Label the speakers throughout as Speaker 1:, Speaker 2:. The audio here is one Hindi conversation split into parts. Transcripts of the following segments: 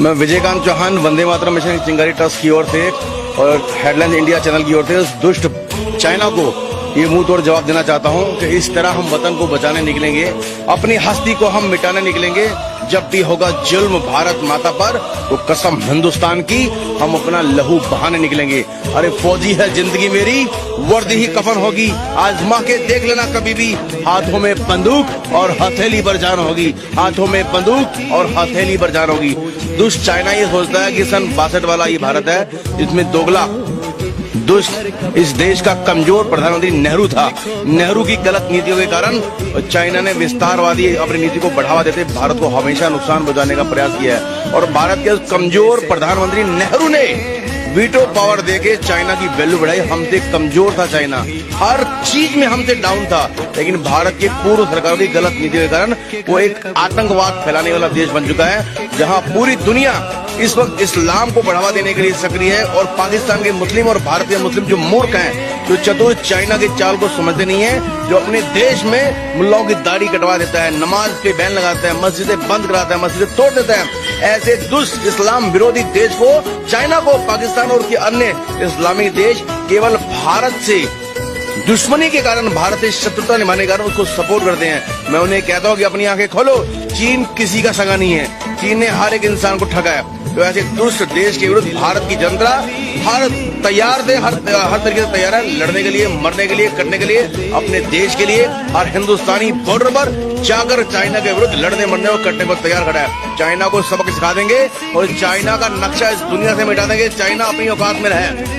Speaker 1: मैं विजयकांत चौहान वंदे मातरम मिशन चिंगारी ट्रस्ट की ओर से और हेडलाइन इंडिया चैनल की ओर से उस दुष्ट चाइना को ये मुंह तोड़ जवाब देना चाहता हूं कि इस तरह हम वतन को बचाने निकलेंगे, अपनी हस्ती को हम मिटाने निकलेंगे। जब भी होगा जुल्म भारत माता पर तो कसम हिंदुस्तान की हम अपना लहू बहाने निकलेंगे। अरे फौजी है जिंदगी मेरी, वर्दी ही कफन होगी, आजमा के देख लेना कभी भी। हाथों में बंदूक और हथेली पर जान होगी, हाथों में बंदूक और हथेली पर जान होगी। दुष्ट चाइना ये सोचता है कि सन 62 वाला ये भारत है, इसमें दोगला दुष्ट इस देश का कमजोर प्रधानमंत्री नेहरू था। नेहरू की गलत नीतियों के कारण चाइना ने विस्तारवादी अपनी नीति को बढ़ावा देते भारत को हमेशा नुकसान पहुंचाने का प्रयास किया है। और भारत के कमजोर प्रधानमंत्री नेहरू ने वीटो पावर देके चाइना की वैल्यू बढ़ाई। हमसे कमजोर था चाइना, हर चीज में हमसे डाउन था, लेकिन भारत के पूर्व सरकारों की गलत नीतियों के कारण वो एक आतंकवाद फैलाने वाला देश बन चुका है, जहां पूरी दुनिया इस वक्त इस्लाम को बढ़ावा देने के लिए सक्रिय है। और पाकिस्तान के मुस्लिम और भारतीय मुस्लिम जो मूर्ख हैं, जो चतुर चाइना के चाल को समझते नहीं है, जो अपने देश में मुल्लाओं की दाढ़ी कटवा देता है, नमाज पे बैन लगाता है, मस्जिदें बंद कराता है, मस्जिदें तोड़ देता है, ऐसे दुष्ट इस्लाम विरोधी देश को, चाइना को, पाकिस्तान और के अन्य इस्लामिक देश केवल भारत से दुश्मनी के कारण, भारत से शत्रुता निभाने के कारण उसको सपोर्ट करते हैं। मैं उन्हें कहता हूँ कि अपनी आंखें खोलो, चीन किसी का सगा नहीं है, चीन ने हर एक इंसान को ठगा है। तो ऐसे दुष्ट देश के विरुद्ध भारत की जनता हर तैयार थे, हर तरीके से तैयार है लड़ने के लिए, मरने के लिए, करने के लिए, अपने देश के लिए। हर हिंदुस्तानी बॉर्डर पर जाकर चाइना के विरुद्ध लड़ने, मरने और करने को तैयार खड़ा है। चाइना को सबक सिखा देंगे और चाइना का नक्शा इस दुनिया से मिटा देंगे। चाइना अपनी औकात में रहे।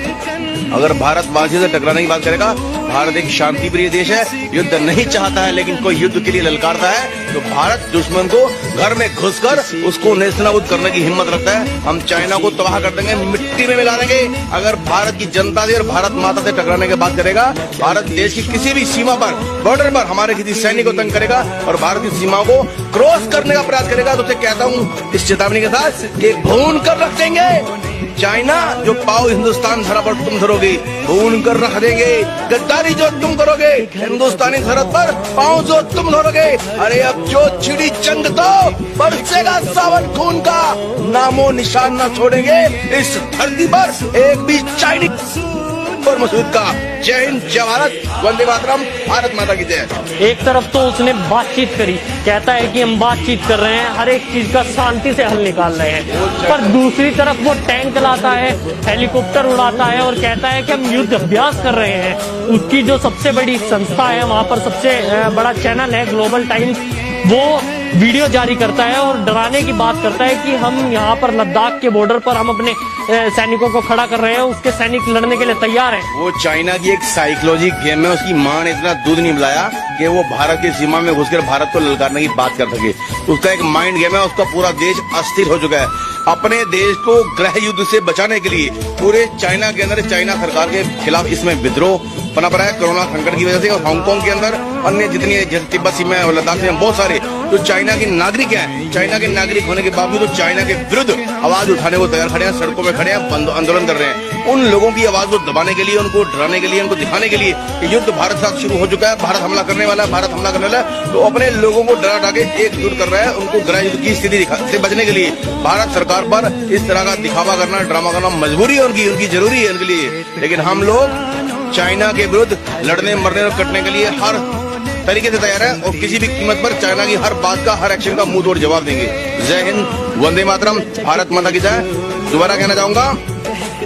Speaker 1: अगर भारत वासी से टकराने की बात करेगा, भारत एक शांति प्रिय देश है, युद्ध नहीं चाहता है, लेकिन कोई युद्ध के लिए ललकारता है तो भारत दुश्मन को घर में घुसकर उसको नेस्तनाबूद करने की हिम्मत रखता है। हम चाइना को तबाह कर देंगे, मिट्टी में मिला देंगे। अगर भारत की जनता से और भारत माता से टकराने की बात करेगा, भारत देश की किसी भी सीमा पर, बॉर्डर पर हमारे किसी सैनिक को तंग करेगा और भारत की सीमाओं को क्रॉस करने का प्रयास करेगा, तो उसे कहता हूँ इस चेतावनी के साथ कि भून कर रख देंगे। चाइना जो पाव हिंदुस्तान धरा पर तुम धरोगे, भून कर रख देंगे। गद्दारी जो तुम करोगे हिंदुस्तानी सरहद पर, पांव जो तुम धरोगे, अरे अब जो चिड़ी चंद तो बरसेगा सावन खून का, नामो निशान न छोड़ेंगे इस धरती पर एक भी चाइनीज और मसूद का। जय हिंद, जय भारत, वंदे मातरम, भारत माता की जय।
Speaker 2: एक तरफ तो उसने बातचीत करी, कहता है कि हम बातचीत कर रहे हैं, हर एक चीज का शांति से हल निकाल रहे हैं, पर दूसरी तरफ वो टैंक चलाता है, हेलीकॉप्टर उड़ाता है और कहता है कि हम युद्ध अभ्यास कर रहे हैं। उसकी जो सबसे बड़ी संस्था है, वहां पर सबसे बड़ा चैनल है ग्लोबल टाइम्स, वो वीडियो जारी करता है और डराने की बात करता है कि हम यहाँ पर लद्दाख के बॉर्डर पर हम अपने सैनिकों को खड़ा कर रहे हैं, उसके सैनिक लड़ने के लिए तैयार हैं।
Speaker 1: वो चाइना की एक साइकोलॉजी गेम है, उसकी मां ने इतना दूध नहीं मिलाया कि वो भारत की सीमा में घुसकर भारत को ललकारने की बात कर सके। उसका एक माइंड गेम है, उसका पूरा देश अस्थिर हो चुका है। अपने देश को गृह युद्ध से बचाने के लिए पूरे चाइना के अंदर, चाइना सरकार के खिलाफ इसमें विद्रोह पनप रहा है कोरोना संकट की वजह से। और हांगकांग के अंदर अन्य जितनी तिब्बत सीमा है और लद्दाख में बहुत सारे जो चाइना के नागरिक हैं, चाइना के नागरिक होने के बावजूद तो चाइना के विरुद्ध आवाज उठाने को तैयार खड़े हैं, सड़कों में खड़े हैं, आंदोलन कर रहे हैं। उन लोगों की आवाज को दबाने के लिए, उनको डराने के लिए, उनको दिखाने के लिए कि युद्ध भारत के साथ शुरू हो चुका है, भारत हमला करने वाला है, भारत हमला करने वाला है, तो अपने लोगों को डरा के एकजुट कर रहा है। उनको गृह युद्ध की स्थिति से बचने के लिए भारत सरकार पर इस तरह का दिखावा करना, ड्रामा करना मजबूरी है उनकी जरूरी है उनके लिए। लेकिन हम लोग चाइना के विरुद्ध लड़ने, मरने और कटने के लिए हर तरीके से तैयार है और किसी भी कीमत पर चाइना की हर बात का, हर एक्शन का मुंह तोड़ जवाब देंगे। जय हिंद, वंदे मातरम, भारत माता की जय। दोबारा कहना चाहूंगा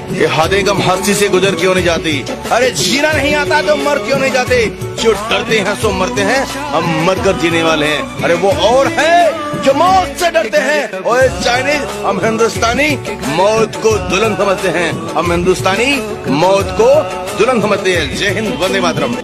Speaker 1: कि हदें गम हस्ती से गुजर क्यों नहीं जाती, अरे जीना नहीं आता तो मर क्यों नहीं जाते, जो डरते हैं सो मरते हैं, हम मरकर जीने वाले हैं। अरे वो और है जो मौत से डरते हैं, और चाइनीज, हम हिंदुस्तानी मौत को दुल्हन समझते हैं, हम हिंदुस्तानी मौत को दुल्हन समझते हैं। जय हिंद, वंदे मातरम।